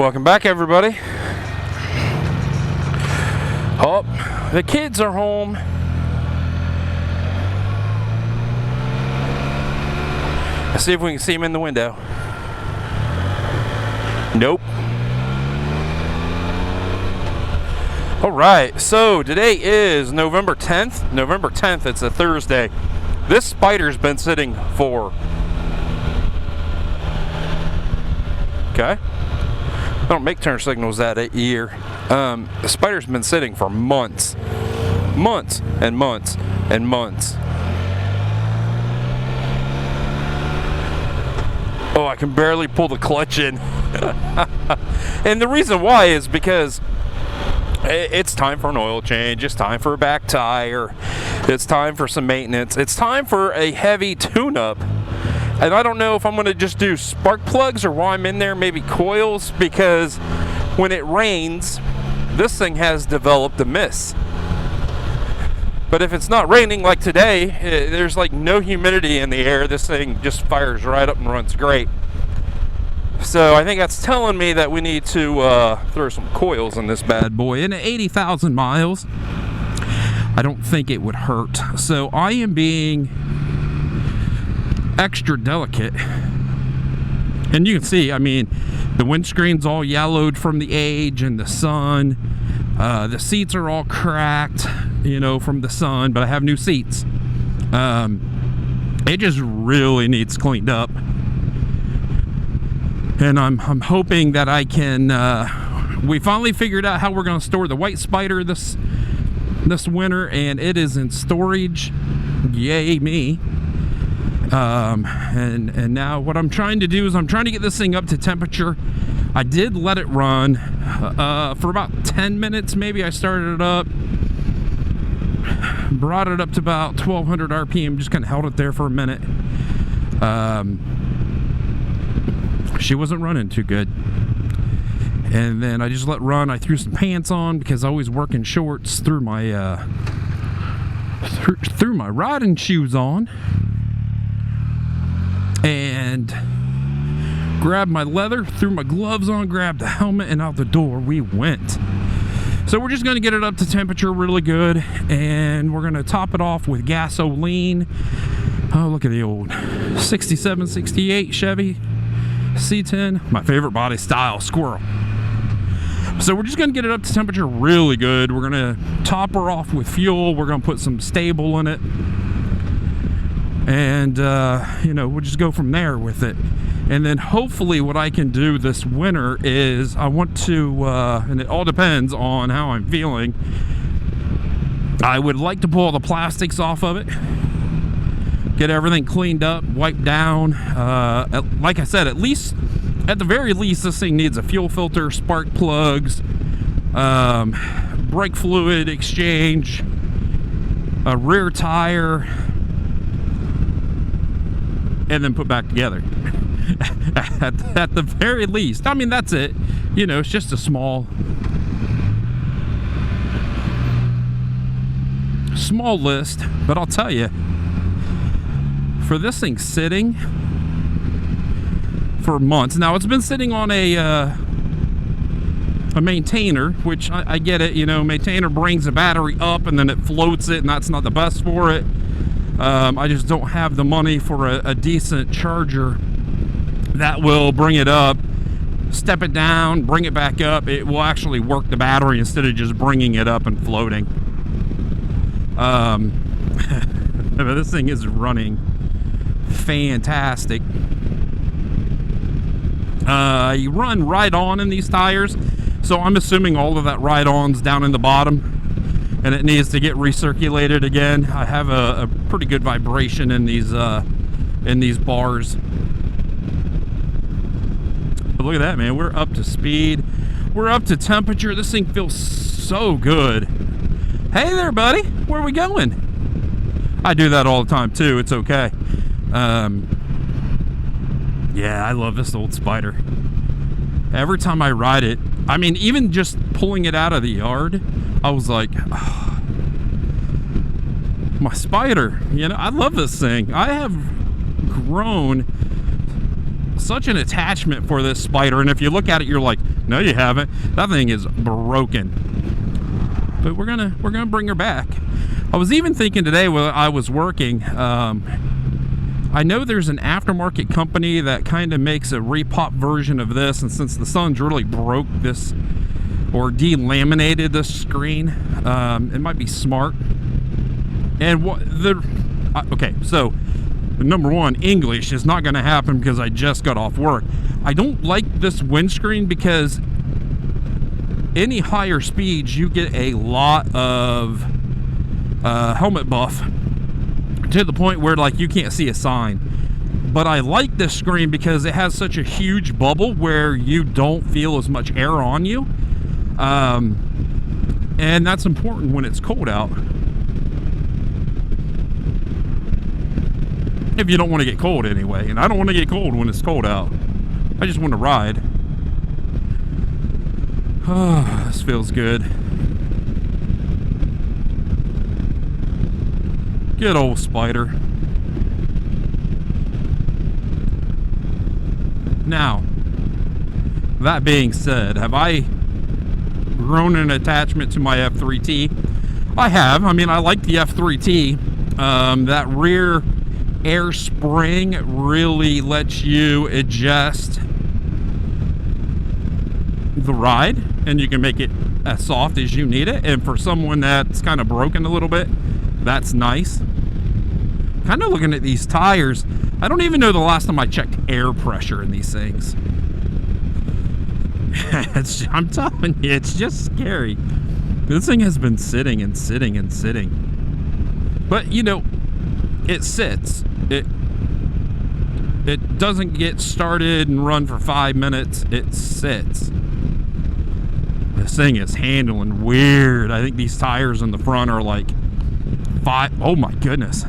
Welcome back, everybody. Oh, the kids are home. Let's see if we can see them in the window. Nope. All right, so today is November 10th. November 10th, it's a Thursday. This Spyder's been sitting for... Okay. I don't make turn signals that year. The Spyder's been sitting for months. Months and months and months. Oh, I can barely pull the clutch in. And the reason why is because it's time for an oil change. It's time for a back tire. It's time for some maintenance. It's time for a heavy tune-up. And I don't know if I'm going to just do spark plugs or while I'm in there, maybe coils, because when it rains, this thing has developed a mist. But if it's not raining like today, there's like no humidity in the air. This thing just fires right up and runs great. So I think that's telling me that we need to throw some coils in this bad boy. And at 80,000 miles, I don't think it would hurt. So I am being extra delicate. And you can see, I mean, the windscreen's all yellowed from the age and the sun. The seats are all cracked, you know, from the sun, but I have new seats. It just really needs cleaned up. And I'm hoping that I can, we finally figured out how we're going to store the white Spyder this winter, and it is in storage. Yay me. And now what I'm trying to do is I'm trying to get this thing up to temperature. I did let it run for about 10 minutes maybe. I started it up, brought it up to about 1200 RPM, just kind of held it there for a minute. She wasn't running too good, and then I just let run. I threw some pants on because I always work in shorts. Threw my threw my riding shoes on and grabbed my leather, threw my gloves on, grabbed the helmet, and out the door we went. So we're just going to get it up to temperature really good, and we're going to top it off with gasoline. Oh, look at the old 67, 68 Chevy C10, my favorite body style, squirrel. So we're just going to get it up to temperature really good. We're going to top her off with fuel. We're going to put some stable in it. And, you know, we'll just go from there with it. And then hopefully what I can do this winter is I want to, and it all depends on how I'm feeling, I would like to pull all the plastics off of it, get everything cleaned up, wiped down. Like I said, at the very least, this thing needs a fuel filter, spark plugs, brake fluid exchange, a rear tire, and then put back together. At the very least. I mean, that's it. You know, it's just a small list. But I'll tell you, for this thing sitting for months. Now, it's been sitting on a maintainer, which I get it. You know, maintainer brings the battery up and then it floats it, and that's not the best for it. I just don't have the money for a decent charger that will bring it up, step it down, bring it back up. It will actually work the battery instead of just bringing it up and floating. This thing is running fantastic. You run right on in these tires, so I'm assuming all of that right on's down in the bottom, and it needs to get recirculated again. I have a pretty good vibration in these bars. But look at that, man. We're up to speed. We're up to temperature. This thing feels so good. Hey there, buddy. Where are we going? I do that all the time too. It's okay. Yeah, I love this old Spyder. Every time I ride it, I mean, even just pulling it out of the yard, I was like, oh, my Spyder. You know, I love this thing. I have grown such an attachment for this Spyder, and if you look at it, you're like, no, you haven't. That thing is broken. But we're gonna bring her back. I was even thinking today while I was working. I know there's an aftermarket company that kind of makes a repop version of this, and since the Suns really broke this or delaminated this screen, it might be smart. And okay, so number one, English is not going to happen because I just got off work. I don't like this windscreen because any higher speeds you get a lot of helmet buff to the point where like you can't see a sign. But I like this screen because it has such a huge bubble where you don't feel as much air on you, and that's important when it's cold out. If you don't want to get cold anyway, and I don't want to get cold when it's cold out. I just want to ride. Oh, this feels good. Good old Spyder. Now, that being said, have I grown an attachment to my F3T? I have. I mean, I like the F3T. That rear air spring really lets you adjust the ride, and you can make it as soft as you need it. And for someone that's kind of broken a little bit, that's nice. Kind of looking at these tires, I don't even know the last time I checked air pressure in these things. I'm telling you, it's just scary. This thing has been sitting and sitting and sitting. But, you know, it sits. It doesn't get started and run for 5 minutes. It sits. This thing is handling weird. I think these tires in the front are like 5. Oh my goodness.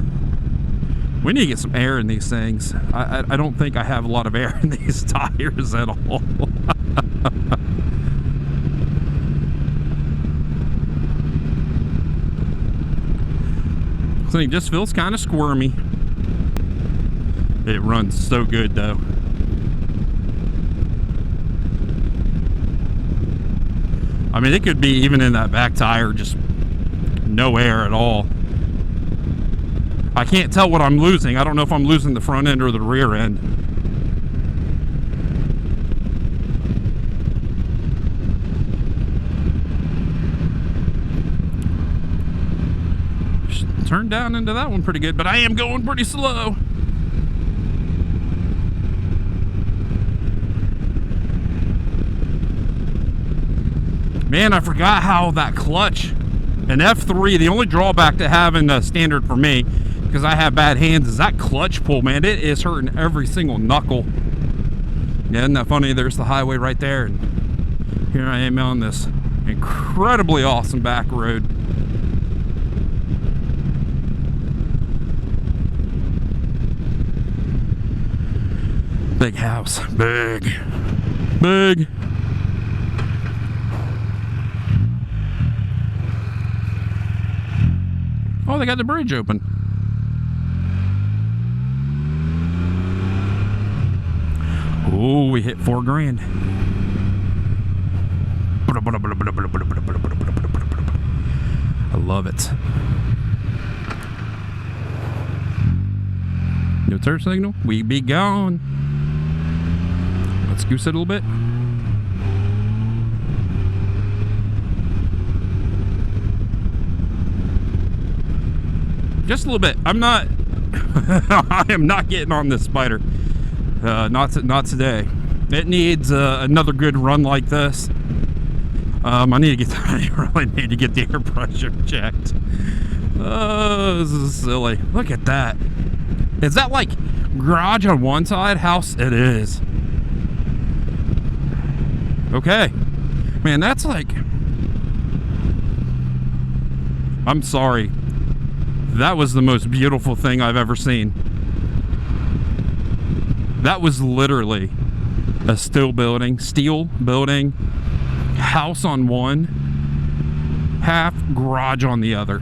We need to get some air in these things. I don't think I have a lot of air in these tires at all. This thing just feels kind of squirmy. It runs so good though. I mean, it could be even in that back tire, just no air at all. I can't tell what I'm losing. I don't know if I'm losing the front end or the rear end. Turned down into that one pretty good, but I am going pretty slow. Man, I forgot how that clutch, an F3, the only drawback to having a standard for me, because I have bad hands, is that clutch pull, man. It is hurting every single knuckle. Yeah, isn't that funny? There's the highway right there, and here I am on this incredibly awesome back road. Big house. Big. Big. Oh, they got the bridge open. Oh, we hit $4,000. I love it. No turn signal. We be gone. Let's goose it a little bit. Just a little bit. I'm not I am not getting on this Spyder. Not today. It needs another good run like this. I really need to get the air pressure checked. Oh, this is silly. Look at that. Is that like garage on one side, house? It is. Okay. Man, that's like... I'm sorry. That was the most beautiful thing I've ever seen. That was literally a steel building, house on one, half garage on the other.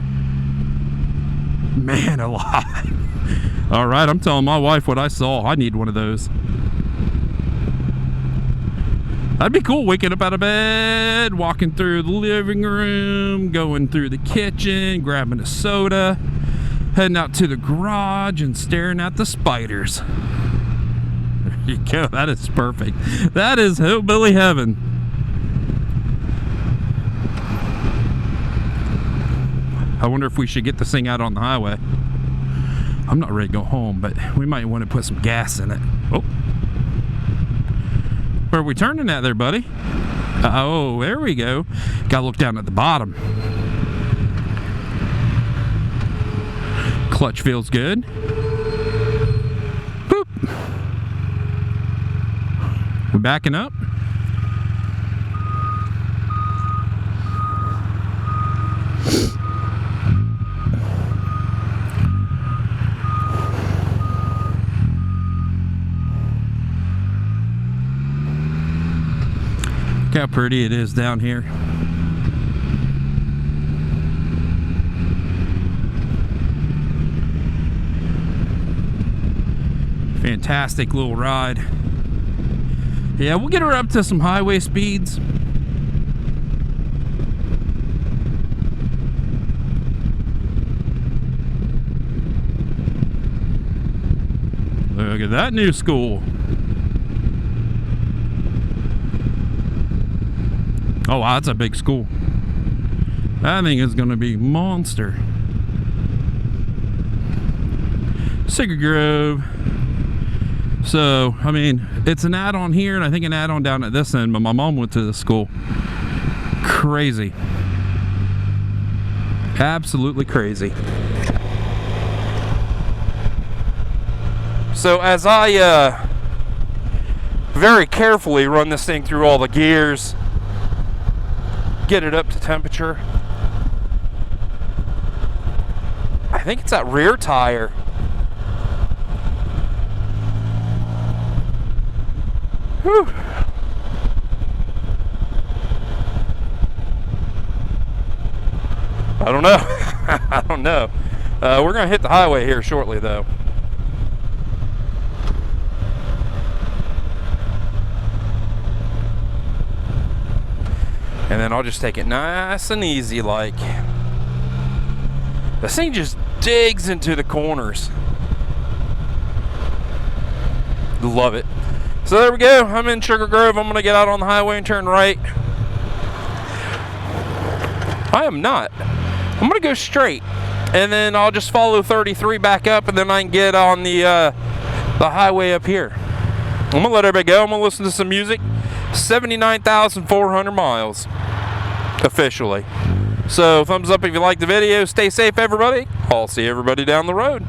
Man alive. All right, I'm telling my wife what I saw. I need one of those. That'd be cool, waking up out of bed, walking through the living room, going through the kitchen, grabbing a soda, heading out to the garage and staring at the Spyders. There you go, that is perfect. That is hillbilly heaven. I wonder if we should get this thing out on the highway. I'm not ready to go home, but we might want to put some gas in it. Oh. Where are we turning at there, buddy? Oh, there we go. Gotta look down at the bottom. Clutch feels good. Boop. We're backing up. Look how pretty it is down here. Fantastic little ride. Yeah, we'll get her up to some highway speeds. Look at that new school. Oh wow, that's a big school. That thing is going to be monster. Cigar Grove. So, I mean, it's an add-on here, and I think an add-on down at this end, but my mom went to this school. Crazy. Absolutely crazy. So as I very carefully run this thing through all the gears, get it up to temperature, I think it's that rear tire. Whew. I don't know. I don't know. We're going to hit the highway here shortly, though. And then I'll just take it nice and easy like. This thing just digs into the corners. Love it. So there we go. I'm in Sugar Grove. I'm going to get out on the highway and turn right. I am not. I'm going to go straight. And then I'll just follow 33 back up, and then I can get on the highway up here. I'm going to let everybody go. I'm going to listen to some music. 79,400 miles. Officially. So thumbs up if you like the video. Stay safe, everybody. I'll see everybody down the road.